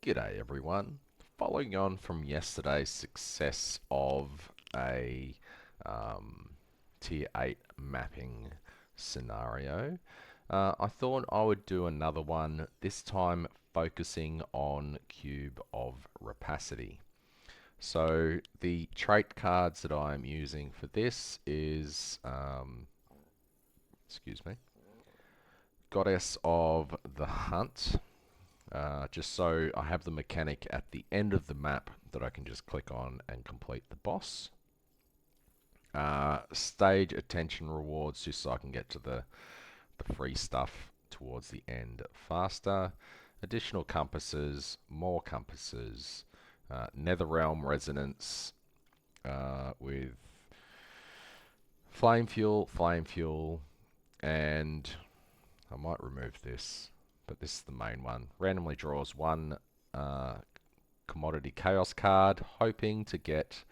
G'day everyone. Following on from yesterday's success of a Tier 8 mapping scenario, I thought I would do another one, this time focusing on Cube of Rapacity. So the trait cards that I'm using for this is, excuse me, Goddess of the Hunt. Just so I have the mechanic at the end of the map that I can just click on and complete the boss. Stage attention rewards just so I can get to the free stuff towards the end faster. Additional compasses, more compasses, Netherrealm resonance with flame fuel, and I might remove this, but this is the main one. Randomly draws one commodity chaos card, hoping to get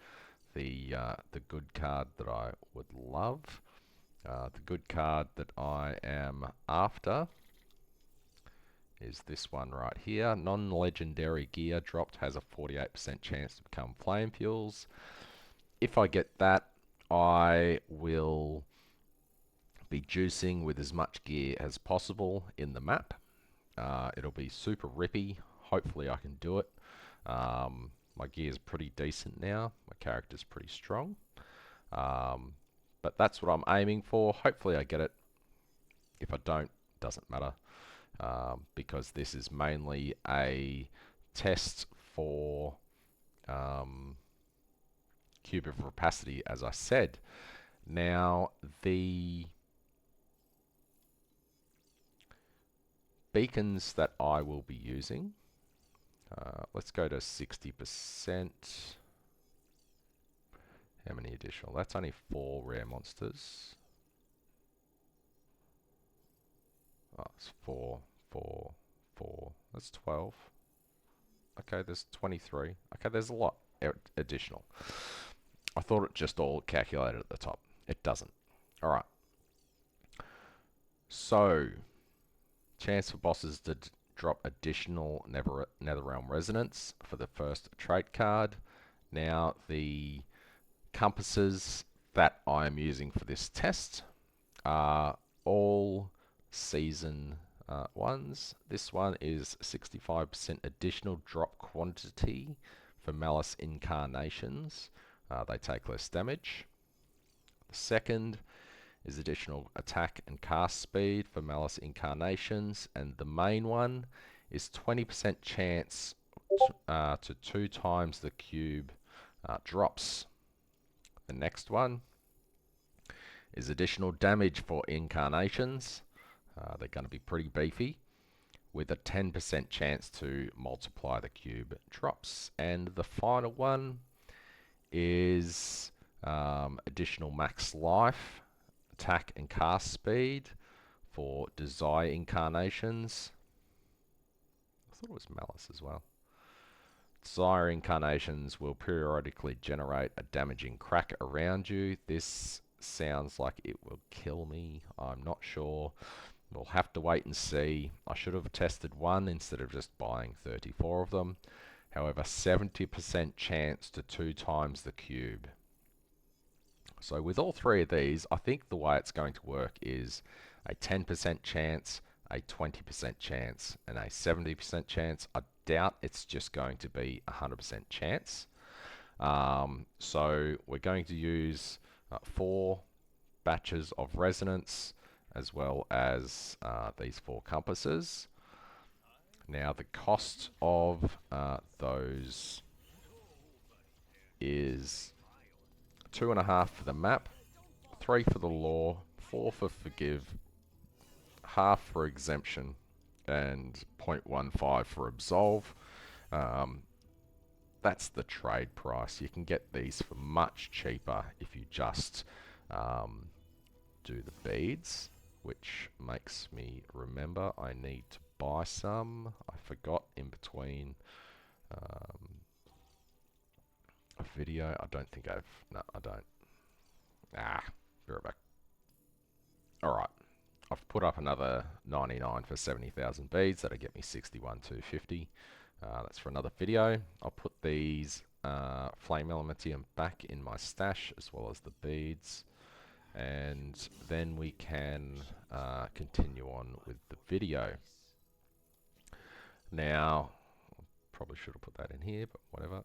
the good card that I would love. The good card that I am after is this one right here. Non-legendary gear dropped has a 48% chance to become flame fuels. If I get that, I will be juicing with as much gear as possible in the map. It'll be super rippy. Hopefully I can do it. My gear's pretty decent now. My character's pretty strong. But that's what I'm aiming for. Hopefully I get it. If I don't, doesn't matter. Because this is mainly a test for Cube of Rapacity, as I said. Now, the beacons that I will be using, let's go to 60%. How many additional? That's only 4 rare monsters. Oh, it's 4, 4, 4. That's 12. Okay, there's 23. Okay, there's a lot additional. I thought it just all calculated at the top. It doesn't. Alright. So, chance for bosses to drop additional Netherrealm resonance for the first trait card. Now, the compasses that I am using for this test are all season ones. This one is 65% additional drop quantity for Malice Incarnations. They take less damage. The second is additional attack and cast speed for Malice Incarnations, and the main one is 20% chance to 2 times the cube drops. The next one is additional damage for Incarnations. They're going to be pretty beefy, with a 10% chance to multiply the cube drops. And the final one is additional max life, attack and cast speed for Desire Incarnations. I thought it was Malice as well. Desire Incarnations will periodically generate a damaging crack around you. This sounds like it will kill me. I'm not sure. We'll have to wait and see. I should have tested one instead of just buying 34 of them. However, 70% chance to 2 times the cube. So with all 3 of these, I think the way it's going to work is a 10% chance, a 20% chance, and a 70% chance. I doubt it's just going to be 100% chance. So we're going to use 4 batches of resonance, as well as these 4 compasses. Now the cost of those is 2.5 for the map, 3 for the lore, 4 for forgive, half for exemption, and 0.15 for absolve. That's the trade price. You can get these for much cheaper if you just do the beads, which makes me remember I need to buy some. I forgot in between a video. I don't think I've... No, I don't. Be right back. Alright. I've put up another 99 for 70,000 beads. That'll get me 61,250. That's for another video. I'll put these flame elementium back in my stash as well as the beads, and then we can continue on with the video. Now, probably should have put that in here, but whatever.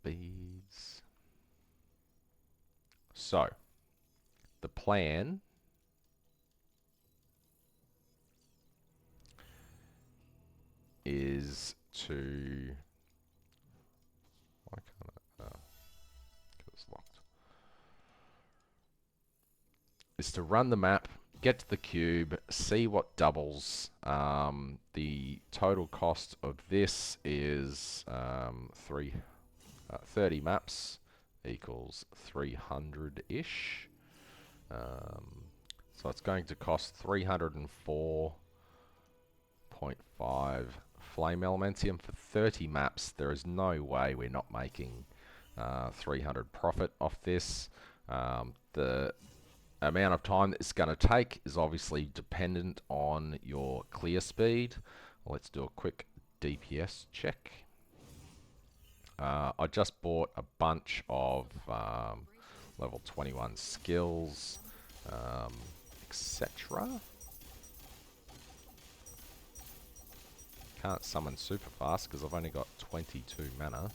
Beads. So, the plan is to... Why can't I? Oh, because it's locked. Is to run the map, get to the cube, see what doubles. The total cost of this is 30 maps equals 300-ish. So it's going to cost 304.5 flame elementium for 30 maps. There is no way we're not making 300 profit off this. The amount of time that it's going to take is obviously dependent on your clear speed. Let's do a quick DPS check. I just bought a bunch of level 21 skills, etc. Can't summon super fast because I've only got 22 mana.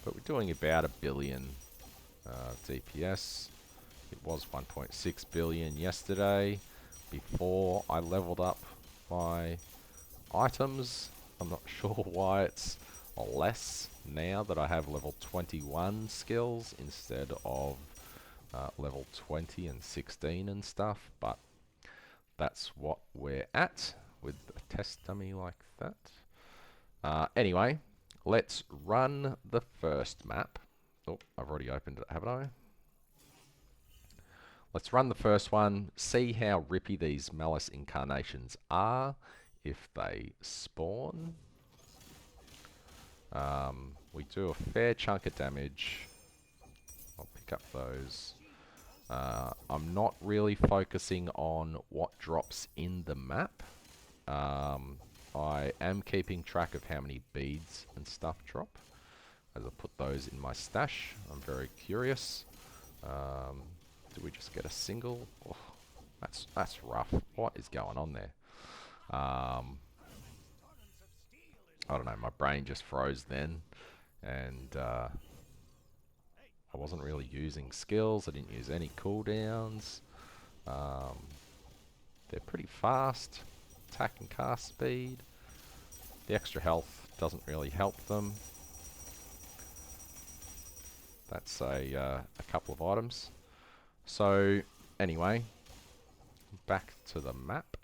But we're doing about 1 billion DPS. It was 1.6 billion yesterday before I leveled up my items. I'm not sure why it's less now that I have level 21 skills instead of level 20 and 16 and stuff, but that's what we're at with a test dummy like that. Anyway, let's run the first map. Oh, I've already opened it, haven't I? Let's run the first one, see how rippy these Malice incarnations are if they spawn. We do a fair chunk of damage. I'll pick up those. I'm not really focusing on what drops in the map. I am keeping track of how many beads and stuff drop as I put those in my stash. I'm very curious. Do we just get a single? Oh, that's rough. What is going on there? I don't know, my brain just froze then, and I wasn't really using skills. I didn't use any cooldowns. They're pretty fast, attack and cast speed. The extra health doesn't really help them. That's a couple of items. So anyway, back to the map.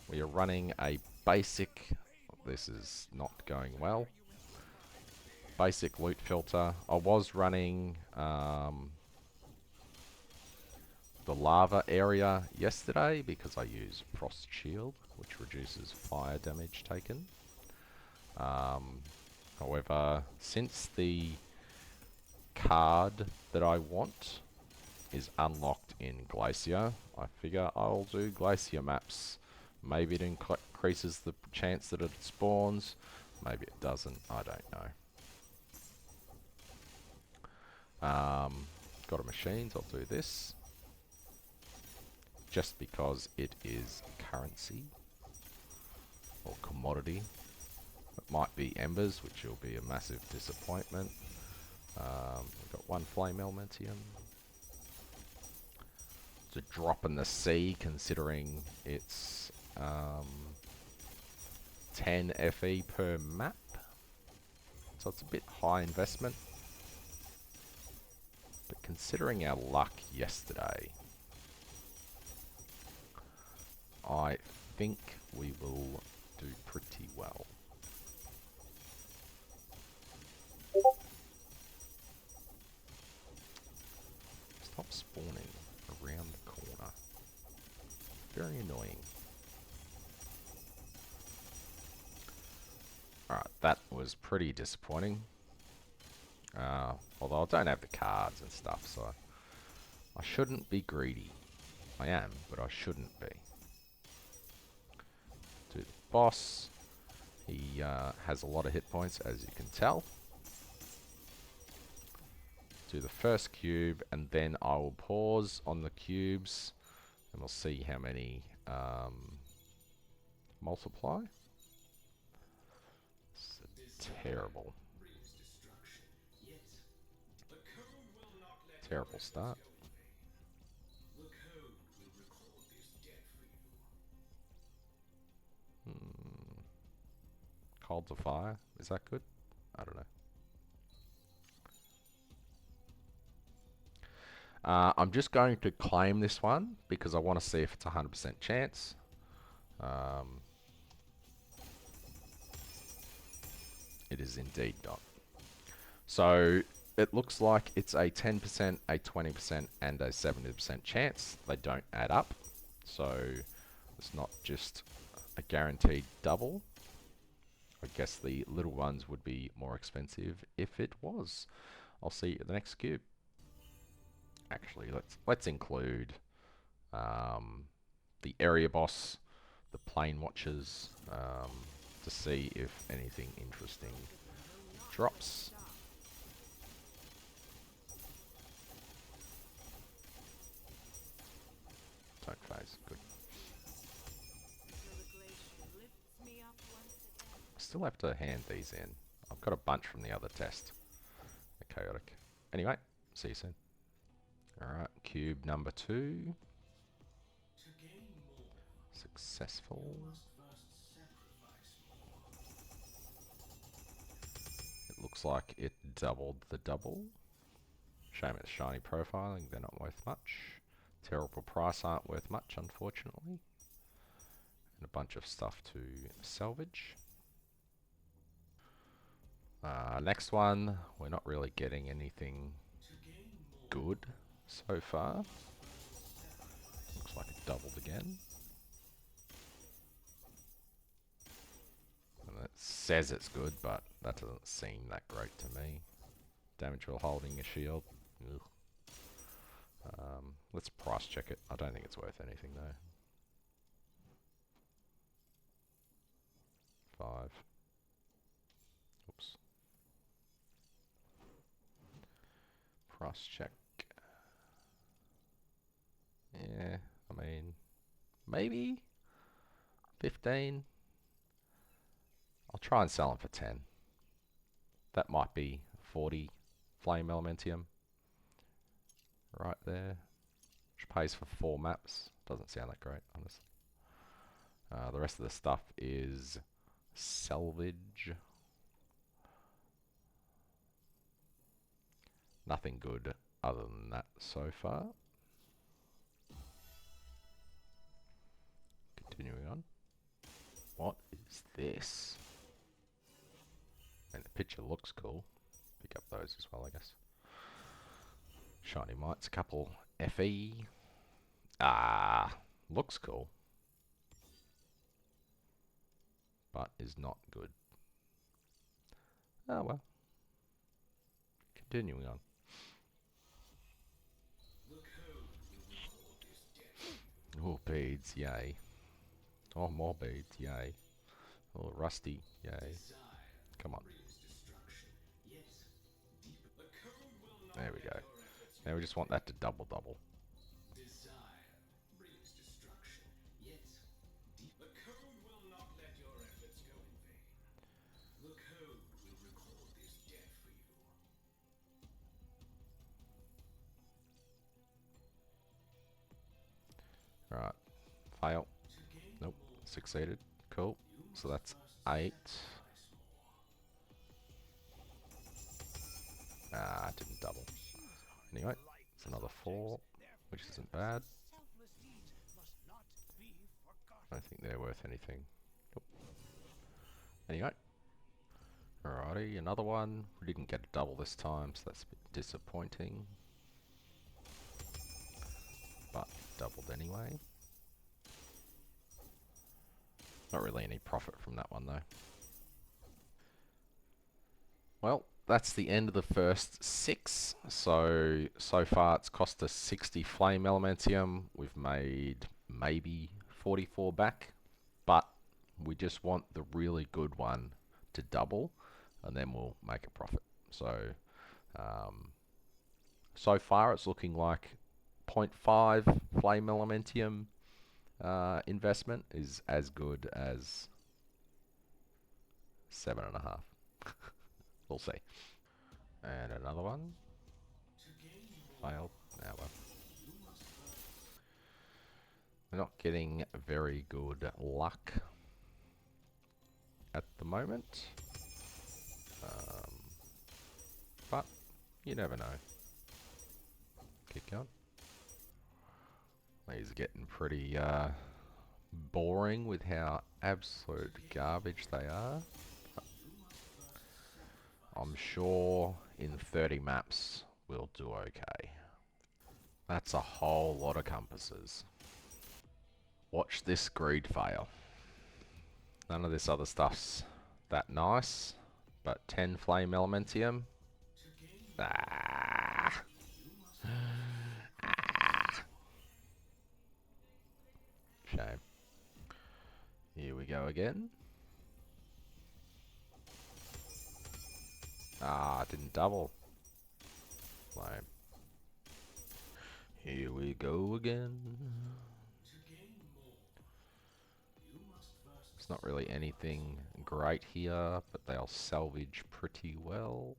We are running a basic, this is not going well, basic loot filter. I was running the lava area yesterday because I use Frost Shield, which reduces fire damage taken. However, since the card that I want is unlocked in Glacier, I figure I'll do Glacier maps. Maybe it increases the chance that it spawns. Maybe it doesn't. I don't know. Got a machines. I'll do this. Just because it is currency. Or commodity. It might be embers, which will be a massive disappointment. We've got one flame elementium. It's a drop in the sea considering it's 10 FE per map, so it's a bit high investment, but considering our luck yesterday, I think we will do pretty well. Stop spawning around the corner. Very annoying. Alright, that was pretty disappointing. Although I don't have the cards and stuff, so I shouldn't be greedy. I am, but I shouldn't be. Do the boss. He has a lot of hit points, as you can tell. Do the first cube, and then I will pause on the cubes, and we'll see how many multiply. It's terrible. Terrible start. Cold to fire. Is that good? I don't know. I'm just going to claim this one because I want to see if it's a 100% chance. It is indeed not. So it looks like it's a 10%, a 20%, and a 70% chance. They don't add up. So it's not just a guaranteed double. I guess the little ones would be more expensive if it was. I'll see you at the next cube. Actually, let's include the area boss, the plane watchers, to see if anything interesting drops. Don't phase, good. I still have to hand these in. I've got a bunch from the other test. They're chaotic. Anyway, see you soon. Alright, cube number 2. Successful. It looks like it doubled the double. Shame it's shiny profiling, they're not worth much. Terrible price aren't worth much, unfortunately. And a bunch of stuff to salvage. Next one, we're not really getting anything good so far. Looks like it doubled again. And it says it's good, but that doesn't seem that great to me. Damage while holding a shield. Ugh. Let's price check it. I don't think it's worth anything though. 5. Oops. Price check. Yeah, I mean, maybe 15. I'll try and sell them for 10. That might be 40 flame elementium right there, which pays for 4 maps. Doesn't sound that great, honestly. The rest of the stuff is salvage. Nothing good other than that so far. Continuing on. What is this? And the picture looks cool. Pick up those as well, I guess. Shiny mites, a couple FE. Looks cool. But is not good. Oh well. Continuing on. Oh, beads, yay. Oh, more beads, yay. Oh, rusty, yay. Come on. There we go. Now we just want that to double. Alright. Fail. Nope. Succeeded. Cool. So that's 8. It didn't double. Anyway, it's another 4, which isn't bad. I don't think they're worth anything. Nope. Anyway. Alrighty, another one. We didn't get a double this time, so that's a bit disappointing. But doubled anyway. Not really any profit from that one though. Well, that's the end of the first 6. So far it's cost us 60 flame elementium. We've made maybe 44 back, but we just want the really good one to double, and then we'll make a profit. So um, so far it's looking like 0.5 flame elementium investment is as good as 7.5. We'll see. And another one failed. Now we're not getting very good luck at the moment, but you never know. Keep going. These are getting pretty boring with how absolute garbage they are. I'm sure in 30 maps we'll do okay. That's a whole lot of compasses. Watch this greed fail. None of this other stuff's that nice, but 10 flame elementium. Ah. Shame. Here we go again. Ah, didn't double. Flame. Here we go again. It's not really anything great here, but they'll salvage pretty well.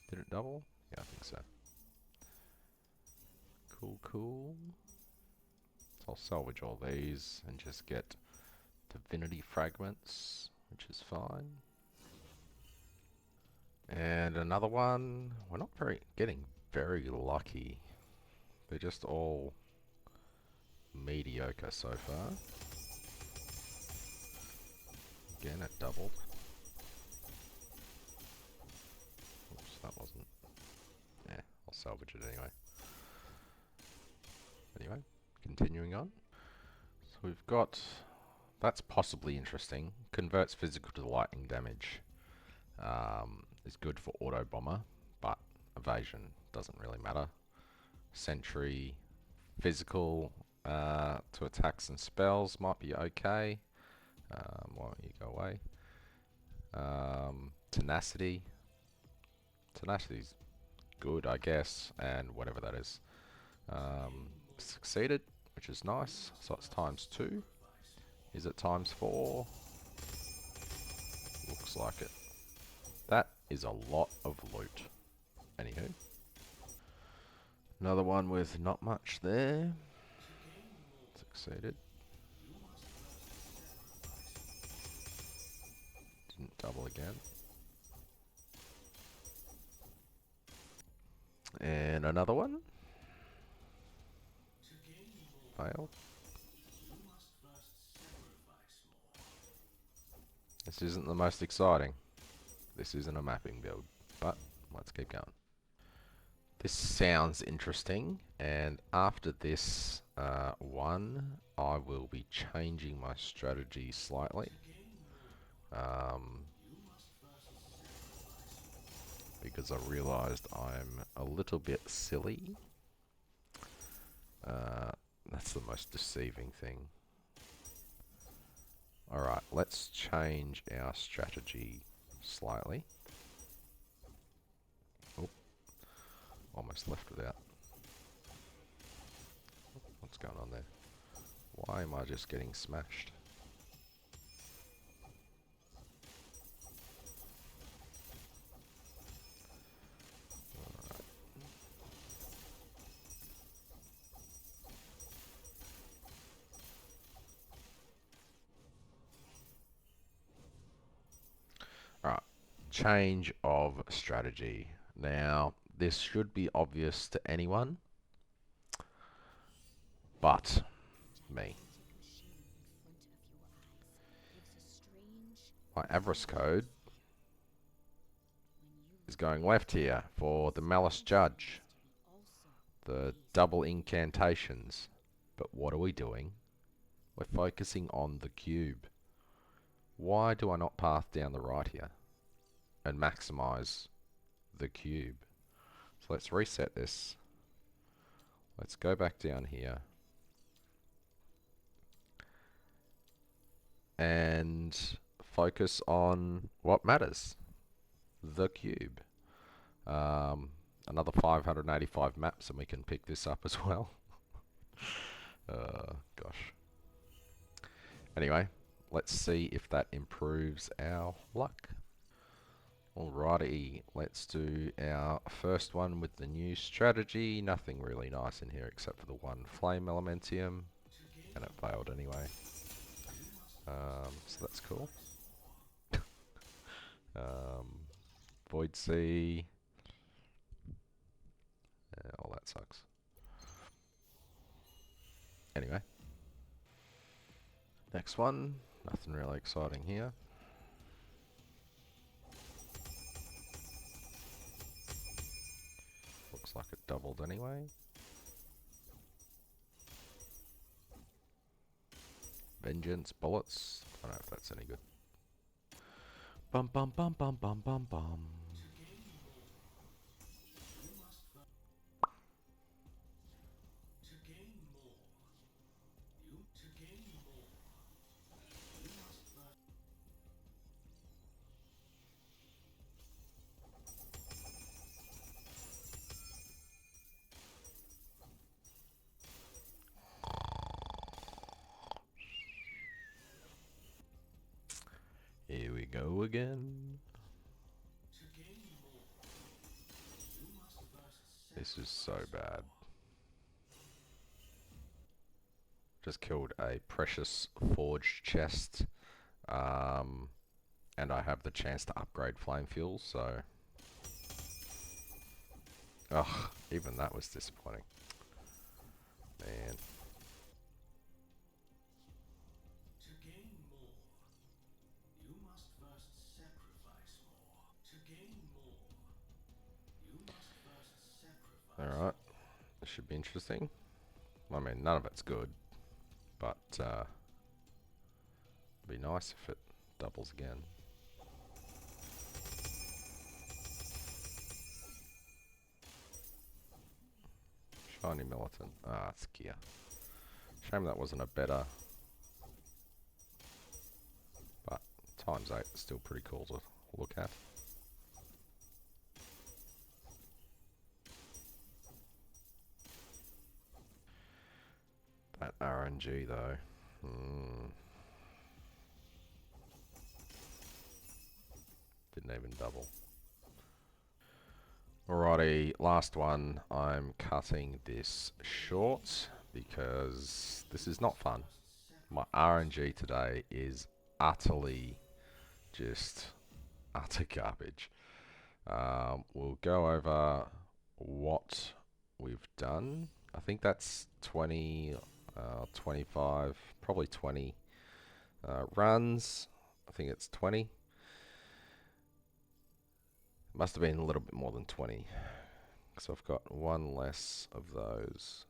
Did it double? Yeah, I think so. Cool, cool. So I'll salvage all these and just get divinity fragments, which is fine. And another one. We're not getting very lucky. They're just all mediocre so far. Again, it doubled. Oops, that wasn't. Yeah, I'll salvage it anyway. Anyway, continuing on. So we've got. That's possibly interesting. Converts physical to lightning damage. Is good for auto bomber, but evasion doesn't really matter. Sentry, physical to attacks and spells might be okay. Why don't you go away? Tenacity. Tenacity's good, I guess, and whatever that is. Succeeded, which is nice. So it's ×2. Is it ×4? Looks like it. That is a lot of loot. Anywho. Another one with not much there. Succeeded. Didn't double again. And another one. Failed. This isn't the most exciting. This isn't a mapping build, but let's keep going. This sounds interesting, and after this one, I will be changing my strategy slightly. Because I realized I'm a little bit silly. That's the most deceiving thing. Alright, let's change our strategy slightly. Oh, almost left without. What's going on there? Why am I just getting smashed? Alright, change of strategy. Now, this should be obvious to anyone, but me. My avarice code is going left here for the Malice Judge, the double incantations. But what are we doing? We're focusing on the cube. Why do I not path down the right here and maximize the cube? So let's reset this. Let's go back down here and focus on what matters, the cube. Another 585 maps and we can pick this up as well. Gosh. Anyway, let's see if that improves our luck. Alrighty, let's do our first one with the new strategy. Nothing really nice in here except for the one flame elementium, and it failed anyway. So that's cool. Void Sea. Oh, that sucks. Anyway. Next one. Nothing really exciting here. Looks like it doubled anyway. Vengeance, bullets. I don't know if that's any good. Bum bum bum bum bum bum bum. Here we go again. This is so bad. Just killed a precious forged chest. And I have the chance to upgrade flame fuel, so... Ugh, even that was disappointing. Man. Alright, this should be interesting. I mean, none of it's good, but it'd be nice if it doubles again. Shiny Militant. Ah, it's Kia. Shame that wasn't a better... But ×8 is still pretty cool to look at. That RNG though. Didn't even double. Alrighty, last one. I'm cutting this short because this is not fun. My RNG today is utterly just utter garbage. We'll go over what we've done. I think that's 20, 25, probably 20 runs. I think it's 20. Must have been a little bit more than 20. So I've got one less of those.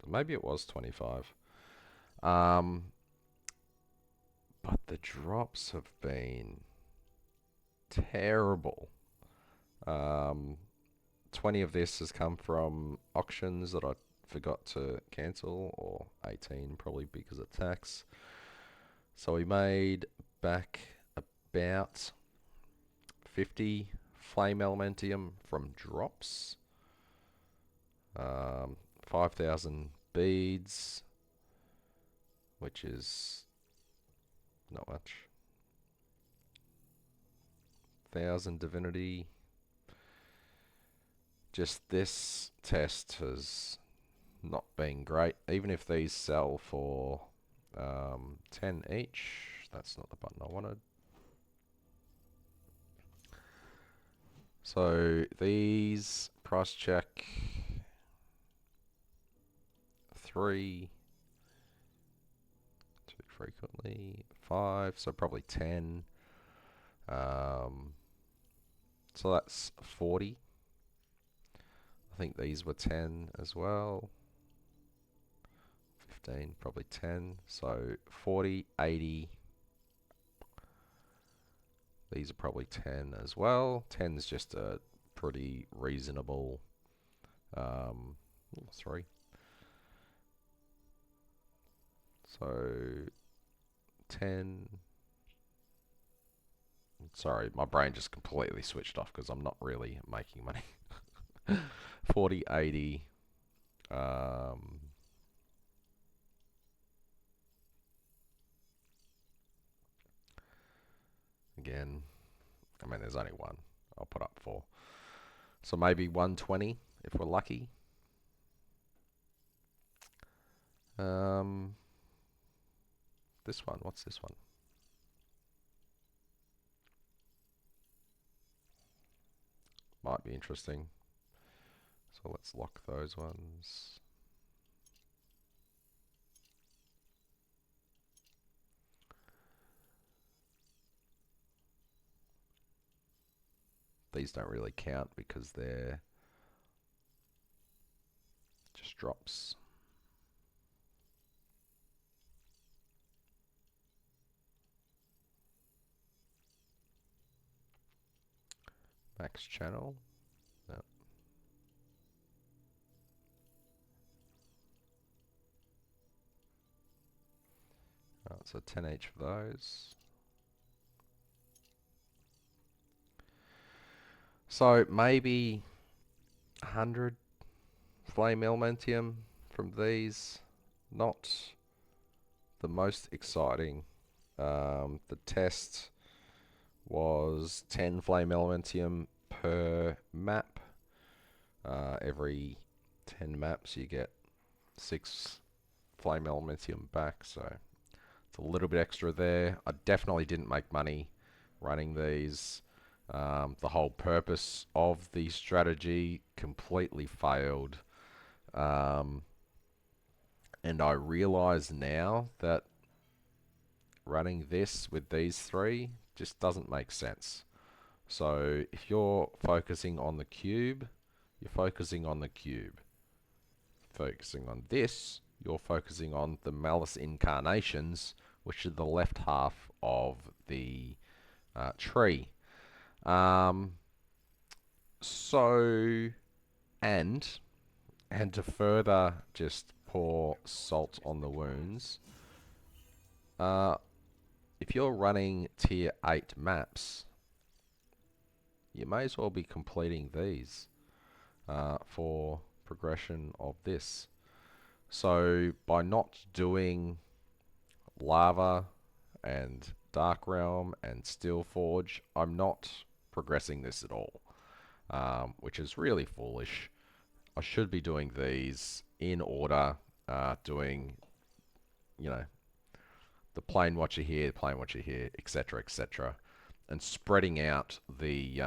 Maybe it was 25. But the drops have been terrible. 20 of this has come from auctions that I forgot to cancel, or 18 probably because of tax. So we made back about 50 flame elementium from drops, 5,000 beads, which is not much, 1,000 divinity. Just this test has not been great. Even if these sell for 10 each, that's not the button I wanted. So these price check 3 too frequently, 5, so probably 10. So that's 40. I think these were 10 as well. 15, probably 10. So 40, 80. These are probably 10 as well. 10 is just a pretty reasonable 3. So 10. Sorry, my brain just completely switched off because I'm not really making money. 40, 80. Again, I mean, there's only one. I'll put up 4. So maybe 120 if we're lucky. This one, what's this one? Might be interesting. So let's lock those ones. These don't really count because they're just drops. Max channel. Yep. So 10 each for those. So maybe 100 flame elementium from these. Not the most exciting. The test was 10 flame elementium per map. Every 10 maps you get 6 flame elementium back, so it's a little bit extra there. I definitely didn't make money running these. The whole purpose of the strategy completely failed. And I realize now that running this with these 3 just doesn't make sense. So if you're focusing on the cube, you're focusing on the cube. Focusing on this, you're focusing on the Malice Incarnations, which are the left half of the tree. So, and to further just pour salt on the wounds, if you're running tier 8 maps, you may as well be completing these for progression of this. So by not doing Lava and Dark Realm and Steel Forge, I'm not progressing this at all, which is really foolish. I should be doing these in order, doing, you know, the Plane Watcher here, Plane Watcher here, etc., etc., and spreading out the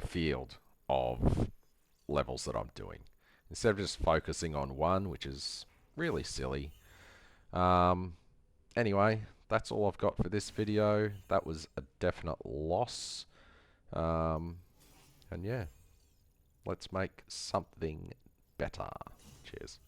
field of levels that I'm doing, instead of just focusing on one, which is really silly. Anyway, that's all I've got for this video. That was a definite loss. And yeah, let's make something better. Cheers.